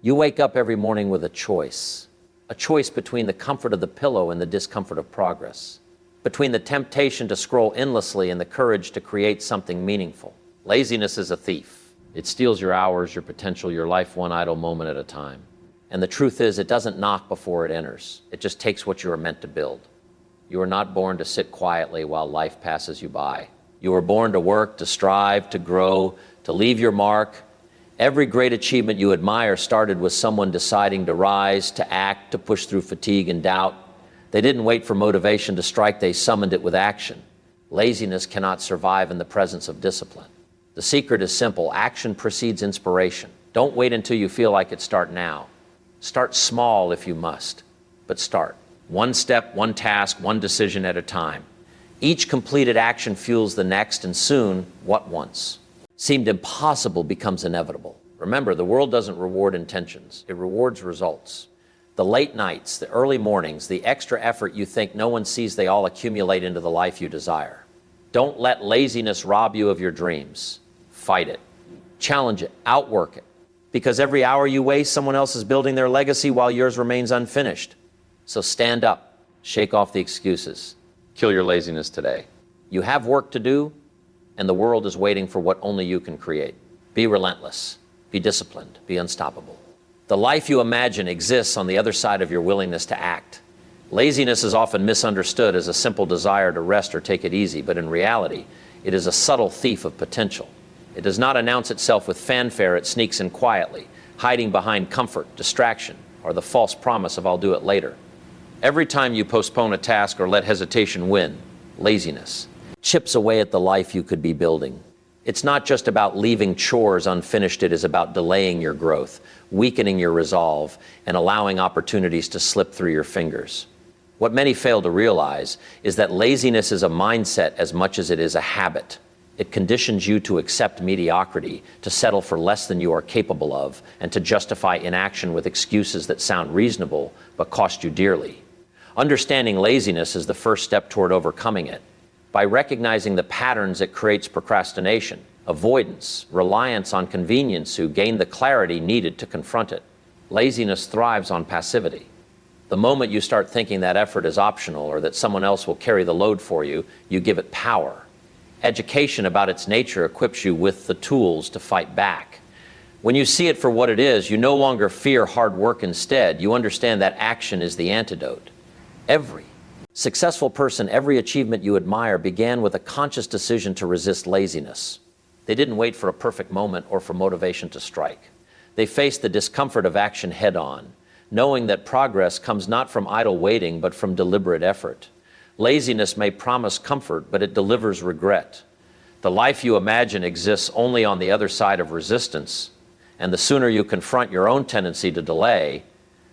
You wake up every morning with a choice between the comfort of the pillow and the discomfort of progress, between the temptation to scroll endlessly and the courage to create something meaningful. Laziness is a thief. It steals your hours, your potential, your life one idle moment at a time. And the truth is, it doesn't knock before it enters. It just takes what you are meant to build. You are not born to sit quietly while life passes you by. You were born to work, to strive, to grow, to leave your mark. Every great achievement you admire started with someone deciding to rise, to act, to push through fatigue and doubt. They didn't wait for motivation to strike, they summoned it with action. Laziness cannot survive in the presence of discipline. The secret is simple: action precedes inspiration. Don't wait until you feel like it. Start now. Start small if you must, but start. One step, one task, one decision at a time. Each completed action fuels the next, and soon, what once seemed impossible becomes inevitable. Remember, the world doesn't reward intentions, it rewards results. The late nights, the early mornings, the extra effort you think no one sees, they all accumulate into the life you desire. Don't let laziness rob you of your dreams. Fight it. Challenge it. Outwork it. Because every hour you waste, someone else is building their legacy while yours remains unfinished. So stand up. Shake off the excuses. Kill your laziness today. You have work to do, and the world is waiting for what only you can create. Be relentless. Be disciplined. Be unstoppable. The life you imagine exists on the other side of your willingness to act. Laziness is often misunderstood as a simple desire to rest or take it easy, but in reality, it is a subtle thief of potential. It does not announce itself with fanfare, it sneaks in quietly, hiding behind comfort, distraction, or the false promise of "I'll do it later." Every time you postpone a task or let hesitation win, laziness chips away at the life you could be building. It's not just about leaving chores unfinished, it is about delaying your growth, weakening your resolve, and allowing opportunities to slip through your fingers. What many fail to realize is that laziness is a mindset as much as it is a habit. It conditions you to accept mediocrity, to settle for less than you are capable of, and to justify inaction with excuses that sound reasonable but cost you dearly. Understanding laziness is the first step toward overcoming it. By recognizing the patterns it creates: procrastination, avoidance, reliance on convenience, you gain the clarity needed to confront it. Laziness thrives on passivity. The moment you start thinking that effort is optional or that someone else will carry the load for you, you give it power. Education about its nature equips you with the tools to fight back. When you see it for what it is, you no longer fear hard work. Instead, you understand that action is the antidote. Every successful person, every achievement you admire began with a conscious decision to resist laziness. They didn't wait for a perfect moment or for motivation to strike. They faced the discomfort of action head-on, knowing that progress comes not from idle waiting but from deliberate effort. Laziness may promise comfort, but it delivers regret. The life you imagine exists only on the other side of resistance, and the sooner you confront your own tendency to delay,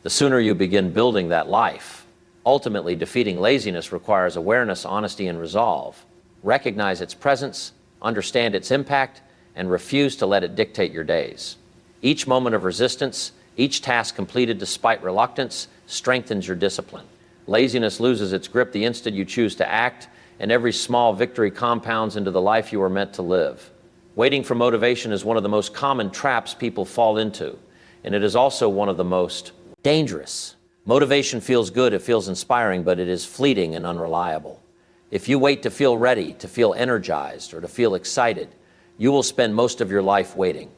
the sooner you begin building that life. Ultimately, defeating laziness requires awareness, honesty, and resolve. Recognize its presence, understand its impact, and refuse to let it dictate your days. Each moment of resistance, each task completed despite reluctance, strengthens your discipline. Laziness loses its grip the instant you choose to act, and every small victory compounds into the life you are meant to live. Waiting for motivation is one of the most common traps people fall into, and it is also one of the most dangerous. Motivation feels good, it feels inspiring, but it is fleeting and unreliable. If you wait to feel ready, to feel energized, or to feel excited, you will spend most of your life waiting.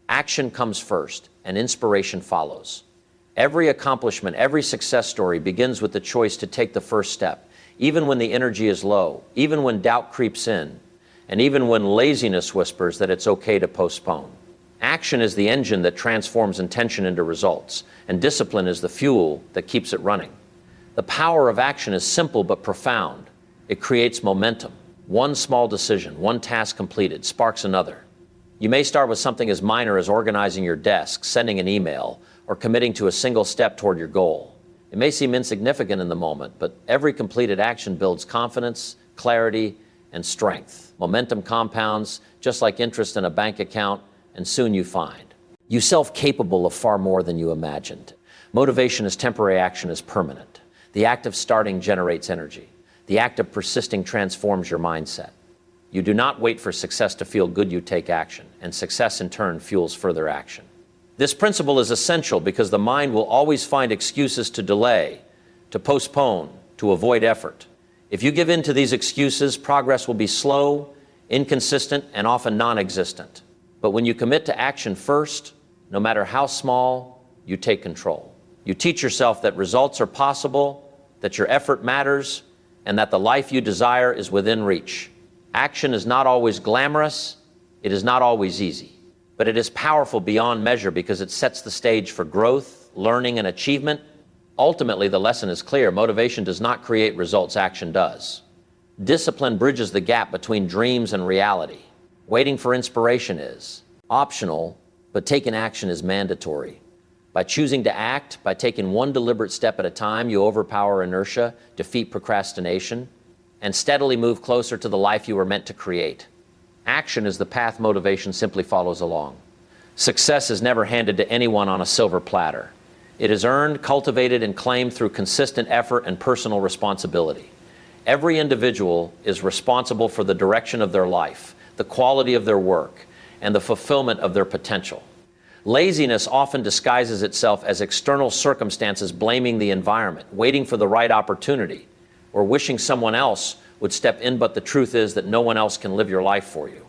Action comes first, and inspiration follows. Every accomplishment, every success story begins with the choice to take the first step, even when the energy is low, even when doubt creeps in, and even when laziness whispers that it's okay to postpone. Action is the engine that transforms intention into results, and discipline is the fuel that keeps it running. The power of action is simple but profound. It creates momentum. One small decision, one task completed, sparks another. You may start with something as minor as organizing your desk, sending an email, or committing to a single step toward your goal. It may seem insignificant in the moment, but every completed action builds confidence, clarity, and strength. Momentum compounds, just like interest in a bank account, and soon you find yourself capable of far more than you imagined. Motivation is temporary, action is permanent. The act of starting generates energy. The act of persisting transforms your mindset. You do not wait for success to feel good, you take action, and success in turn fuels further action. This principle is essential because the mind will always find excuses to delay, to postpone, to avoid effort. If you give in to these excuses, progress will be slow, inconsistent, and often non-existent. But when you commit to action first, no matter how small, you take control. You teach yourself that results are possible, that your effort matters, and that the life you desire is within reach. Action is not always glamorous, it is not always easy, but it is powerful beyond measure because it sets the stage for growth, learning, and achievement. Ultimately, the lesson is clear. Motivation does not create results, action does. Discipline bridges the gap between dreams and reality. Waiting for inspiration is optional, but taking action is mandatory. By choosing to act, by taking one deliberate step at a time, you overpower inertia, defeat procrastination, and steadily move closer to the life you were meant to create. Action is the path motivation simply follows along. Success is never handed to anyone on a silver platter. It is earned, cultivated, and claimed through consistent effort and personal responsibility. Every individual is responsible for the direction of their life, the quality of their work, and the fulfillment of their potential. Laziness often disguises itself as external circumstances, blaming the environment, waiting for the right opportunity, or wishing someone else would step in, but the truth is that no one else can live your life for you.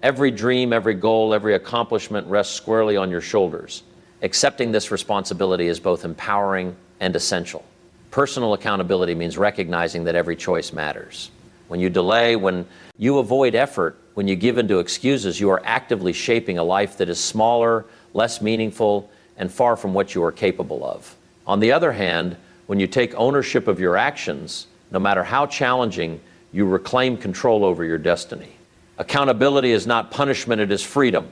Every dream, every goal, every accomplishment rests squarely on your shoulders. Accepting this responsibility is both empowering and essential. Personal accountability means recognizing that every choice matters. When you delay, when you avoid effort, when you give in to excuses, you are actively shaping a life that is smaller, less meaningful, and far from what you are capable of. On the other hand, when you take ownership of your actions, no matter how challenging, you reclaim control over your destiny. Accountability is not punishment, it is freedom.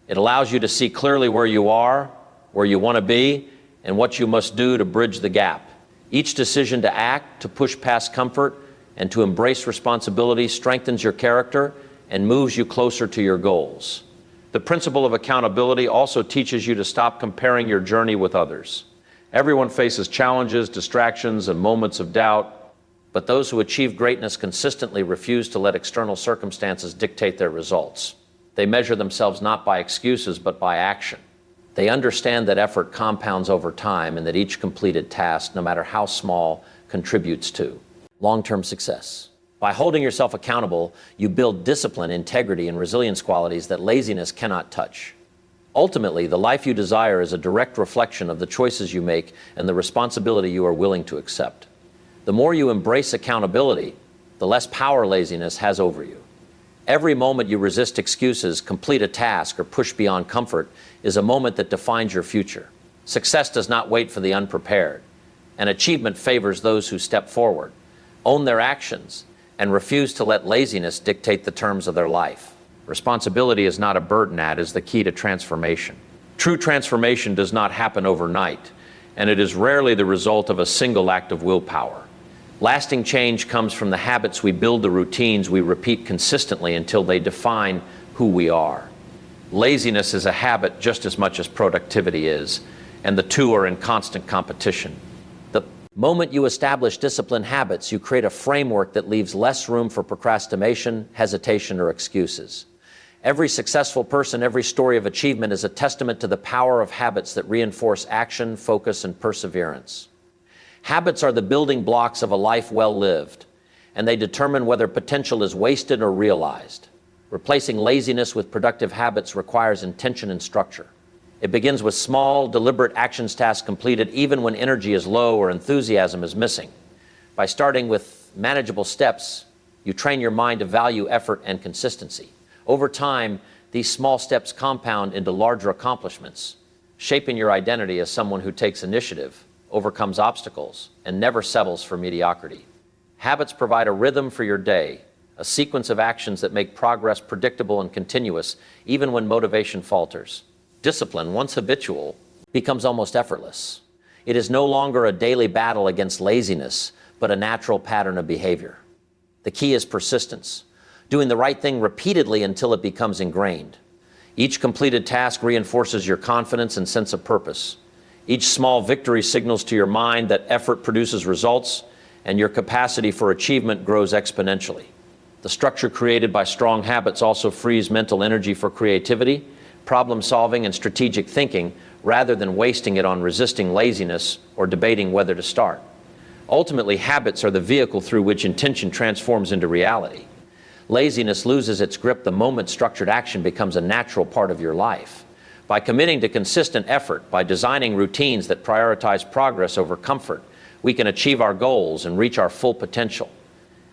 It allows you to see clearly where you are, where you want to be, and what you must do to bridge the gap. Each decision to act, to push past comfort, and to embrace responsibility strengthens your character and moves you closer to your goals. The principle of accountability also teaches you to stop comparing your journey with others. Everyone faces challenges, distractions, and moments of doubt, but those who achieve greatness consistently refuse to let external circumstances dictate their results. They measure themselves not by excuses, but by action. They understand that effort compounds over time and that each completed task, no matter how small, contributes to long-term success. By holding yourself accountable, you build discipline, integrity, and resilience qualities that laziness cannot touch. Ultimately, the life you desire is a direct reflection of the choices you make and the responsibility you are willing to accept. The more you embrace accountability, the less power laziness has over you. Every moment you resist excuses, complete a task, or push beyond comfort is a moment that defines your future. Success does not wait for the unprepared, and achievement favors those who step forward, own their actions, and refuse to let laziness dictate the terms of their life. Responsibility is not a burden, it is the key to transformation. True transformation does not happen overnight, and it is rarely the result of a single act of willpower. Lasting change comes from the habits we build, the routines we repeat consistently until they define who we are. Laziness is a habit just as much as productivity is, and the two are in constant competition. The moment you establish disciplined habits, you create a framework that leaves less room for procrastination, hesitation, or excuses. Every successful person, every story of achievement is a testament to the power of habits that reinforce action, focus, and perseverance. Habits are the building blocks of a life well lived, and they determine whether potential is wasted or realized. Replacing laziness with productive habits requires intention and structure. It begins with small, deliberate actions, tasks completed even when energy is low or enthusiasm is missing. By starting with manageable steps, you train your mind to value effort and consistency. Over time, these small steps compound into larger accomplishments, shaping your identity as someone who takes initiative, overcomes obstacles, and never settles for mediocrity. Habits provide a rhythm for your day, a sequence of actions that make progress predictable and continuous, even when motivation falters. Discipline, once habitual, becomes almost effortless. It is no longer a daily battle against laziness, but a natural pattern of behavior. The key is persistence, doing the right thing repeatedly until it becomes ingrained. Each completed task reinforces your confidence and sense of purpose. Each small victory signals to your mind that effort produces results, and your capacity for achievement grows exponentially. The structure created by strong habits also frees mental energy for creativity, problem solving, and strategic thinking rather than wasting it on resisting laziness or debating whether to start. Ultimately, habits are the vehicle through which intention transforms into reality. Laziness loses its grip the moment structured action becomes a natural part of your life. By committing to consistent effort, by designing routines that prioritize progress over comfort, we can achieve our goals and reach our full potential.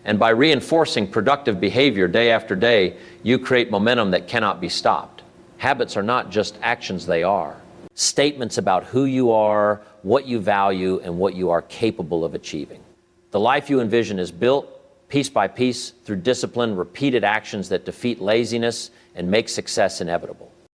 And by reinforcing productive behavior day after day, you create momentum that cannot be stopped. Habits are not just actions, they are statements about who you are, what you value, and what you are capable of achieving. The life you envision is built piece by piece through disciplined, repeated actions that defeat laziness and make success inevitable.